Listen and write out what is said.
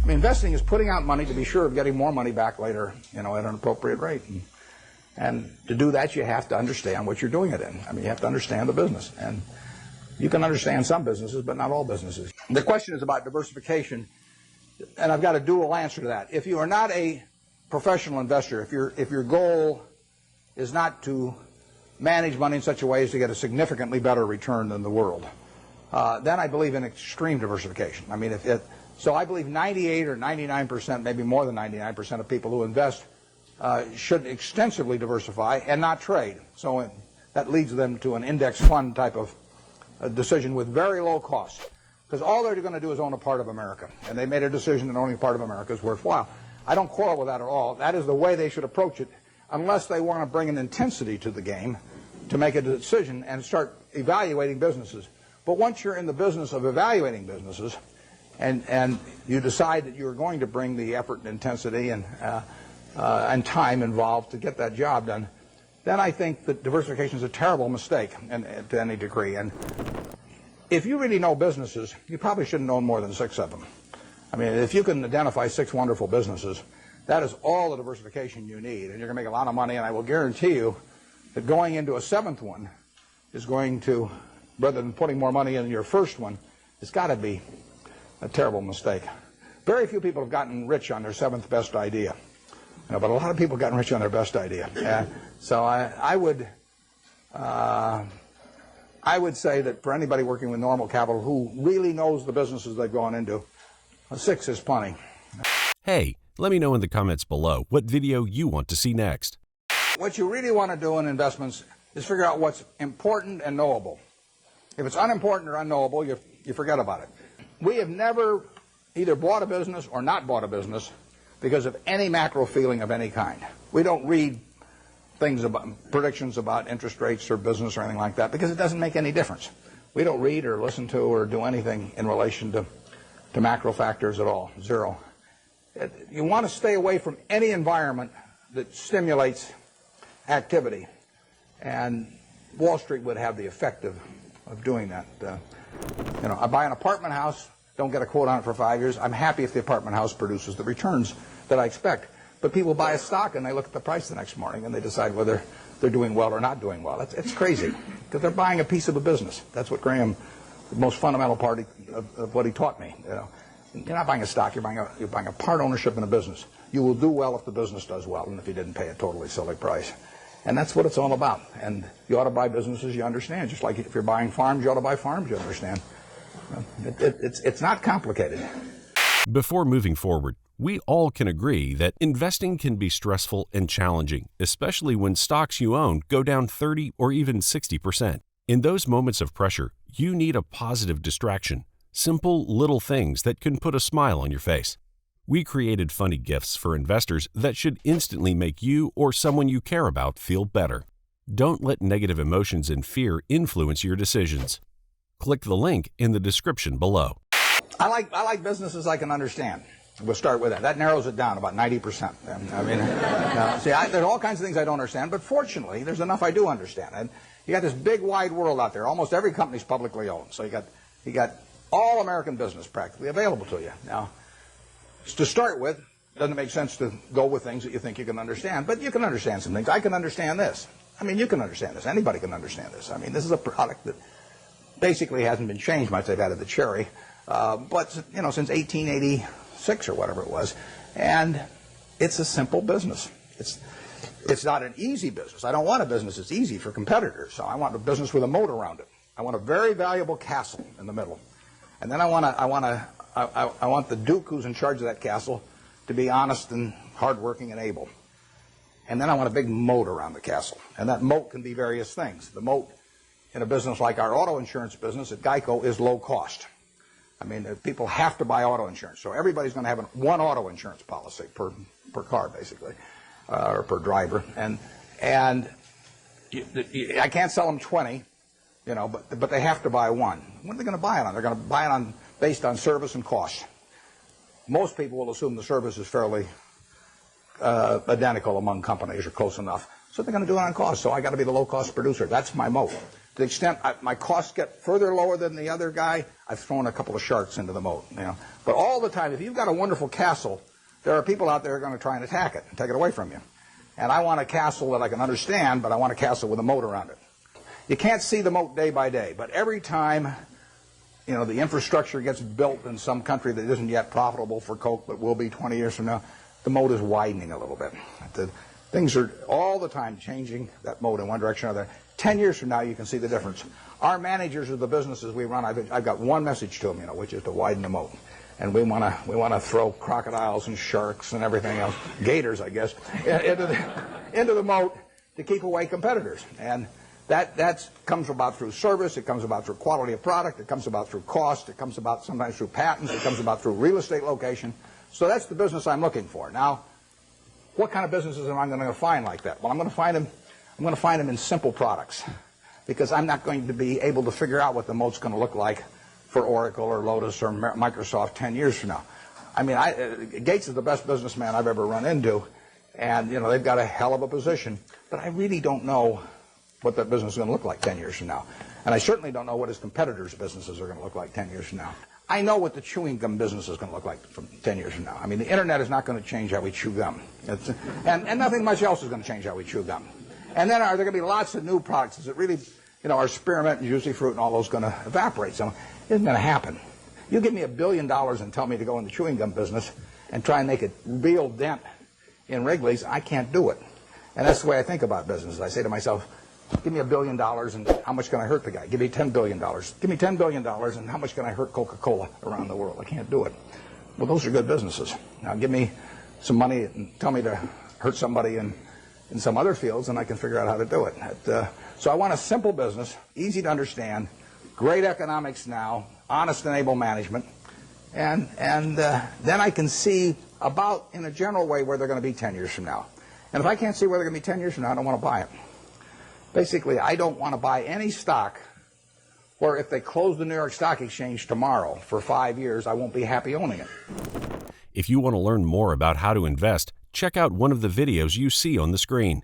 I mean, investing is putting out money to be sure of getting more money back later, you know, at an appropriate rate. And to do that, you have to understand what you're doing it in. I mean, you have to understand the business. And you can understand some businesses, but not all businesses. The question is about diversification, and I've got a dual answer to that. If you are not a professional investor, if your goal is not to manage money in such a way as to get a significantly better return than the world, then I believe in extreme diversification. I mean, so I believe 98 or 99%, maybe more than 99% of people who invest should extensively diversify and not trade. So that leads them to an index fund type of decision with very low cost. Because all they're going to do is own a part of America. And they made a decision that owning a part of America is worthwhile. I don't quarrel with that at all. That is the way they should approach it, unless they want to bring an intensity to the game to make a decision and start evaluating businesses. But once you're in the business of evaluating businesses, and you decide that you're going to bring the effort and intensity and time involved to get that job done, then I think that diversification is a terrible mistake to any degree. And if you really know businesses, you probably shouldn't own more than 6 of them. I mean, if you can identify 6 wonderful businesses, that is all the diversification you need, and you're going to make a lot of money, and I will guarantee you that going into a 7th one is going to, rather than putting more money in your first one, it's got to be a terrible mistake. Very few people have gotten rich on their 7th best idea, you know, but a lot of people have gotten rich on their best idea. So I would say that for anybody working with normal capital who really knows the businesses they've gone into, a 6 is plenty. Hey, let me know in the comments below what video you want to see next. What you really want to do in investments is figure out what's important and knowable. If it's unimportant or unknowable, you forget about it. We have never either bought a business or not bought a business because of any macro feeling of any kind. We don't read things about predictions about interest rates or business or anything like that because it doesn't make any difference. We don't read or listen to or do anything in relation to macro factors at all. Zero. You want to stay away from any environment that stimulates activity, and Wall Street would have the effect of doing that. You know, I buy an apartment house, don't get a quote on it for 5 years. I'm happy if the apartment house produces the returns that I expect. But people buy a stock and they look at the price the next morning and they decide whether they're doing well or not doing well. It's crazy because they're buying a piece of a business. That's what Graham, the most fundamental part of what he taught me. You know, you're not buying a stock. You're buying a part ownership in a business. You will do well if the business does well, and if you didn't pay a totally silly price. And that's what it's all about. And you ought to buy businesses you understand. Just like if you're buying farms, you ought to buy farms you understand. It's not complicated. Before moving forward, we all can agree that investing can be stressful and challenging, especially when stocks you own go down 30 or even 60%. In those moments of pressure, you need a positive distraction, simple little things that can put a smile on your face. We created funny gifts for investors that should instantly make you or someone you care about feel better. Don't let negative emotions and fear influence your decisions. Click the link in the description below. I like businesses I can understand. We'll start with that. That narrows it down about 90%. I mean, there's all kinds of things I don't understand, but fortunately, there's enough I do understand. And you got this big, wide world out there. Almost every company's publicly owned, so you got all American business practically available to you. Now, to start with, it doesn't make sense to go with things that you think you can understand, but you can understand some things. I can understand this. I mean, you can understand this. Anybody can understand this. I mean, this is a product that basically hasn't been changed much. They've added the cherry, but you know, since 1886 or whatever it was, and it's a simple business. It's not an easy business. I don't want a business that's easy for competitors. So I want a business with a moat around it. I want a very valuable castle in the middle, and then I want the duke who's in charge of that castle to be honest and hardworking and able. And then I want a big moat around the castle. And that moat can be various things. The moat in a business like our auto insurance business at GEICO is low cost. I mean, people have to buy auto insurance. So everybody's going to have one auto insurance policy per car, basically, or per driver. And I can't sell them 20, you know, but they have to buy one. What are they going to buy it on? They're going to buy it on based on service and cost. Most people will assume the service is fairly identical among companies or close enough. So they're going to do it on cost. So I got to be the low-cost producer. That's my moat. the extent my costs get further lower than the other guy, I've thrown a couple of sharks into the moat. But all the time, if you've got a wonderful castle, there are people out there who are going to try and attack it and take it away from you. And I want a castle that I can understand, but I want a castle with a moat around it. You can't see the moat day by day, but every time the infrastructure gets built in some country that isn't yet profitable for Coke, but will be 20 years from now, the moat is widening a little bit. Things are all the time changing that moat in one direction or another. 10 years from now, you can see the difference. Our managers of the businesses we run, I've got one message to them, which is to widen the moat. And we want to throw crocodiles and sharks and everything else, gators, I guess, into the moat to keep away competitors. And that comes about through service. It comes about through quality of product. It comes about through cost. It comes about sometimes through patents. It comes about through real estate location. So that's the business I'm looking for. Now, what kind of businesses am I going to find like that? Well, I'm going to find them in simple products, because I'm not going to be able to figure out what the moat's going to look like for Oracle or Lotus or Microsoft 10 years from now. I mean, Gates is the best businessman I've ever run into, and they've got a hell of a position, but I really don't know what that business is going to look like 10 years from now. And I certainly don't know what his competitors' businesses are going to look like 10 years from now. I know what the chewing gum business is going to look like from 10 years from now. I mean, the internet is not going to change how we chew gum. And nothing much else is going to change how we chew gum. And then are there going to be lots of new products? Is it really, our spearmint and juicy fruit and all those going to evaporate? So it isn't going to happen. You give me $1 billion and tell me to go in the chewing gum business and try and make a real dent in Wrigley's, I can't do it. And that's the way I think about business. I say to myself, give me $1 billion and how much can I hurt the guy? Give me $10 billion. Give me $10 billion and how much can I hurt Coca-Cola around the world? I can't do it. Well, those are good businesses. Now give me some money and tell me to hurt somebody in some other fields, and I can figure out how to do it. So I want a simple business, easy to understand, great economics now, honest and able management, and then I can see about, in a general way, where they're going to be 10 years from now. And if I can't see where they're going to be 10 years from now, I don't want to buy it. Basically, I don't want to buy any stock where if they close the New York Stock Exchange tomorrow for 5 years, I won't be happy owning it. If you want to learn more about how to invest, check out one of the videos you see on the screen.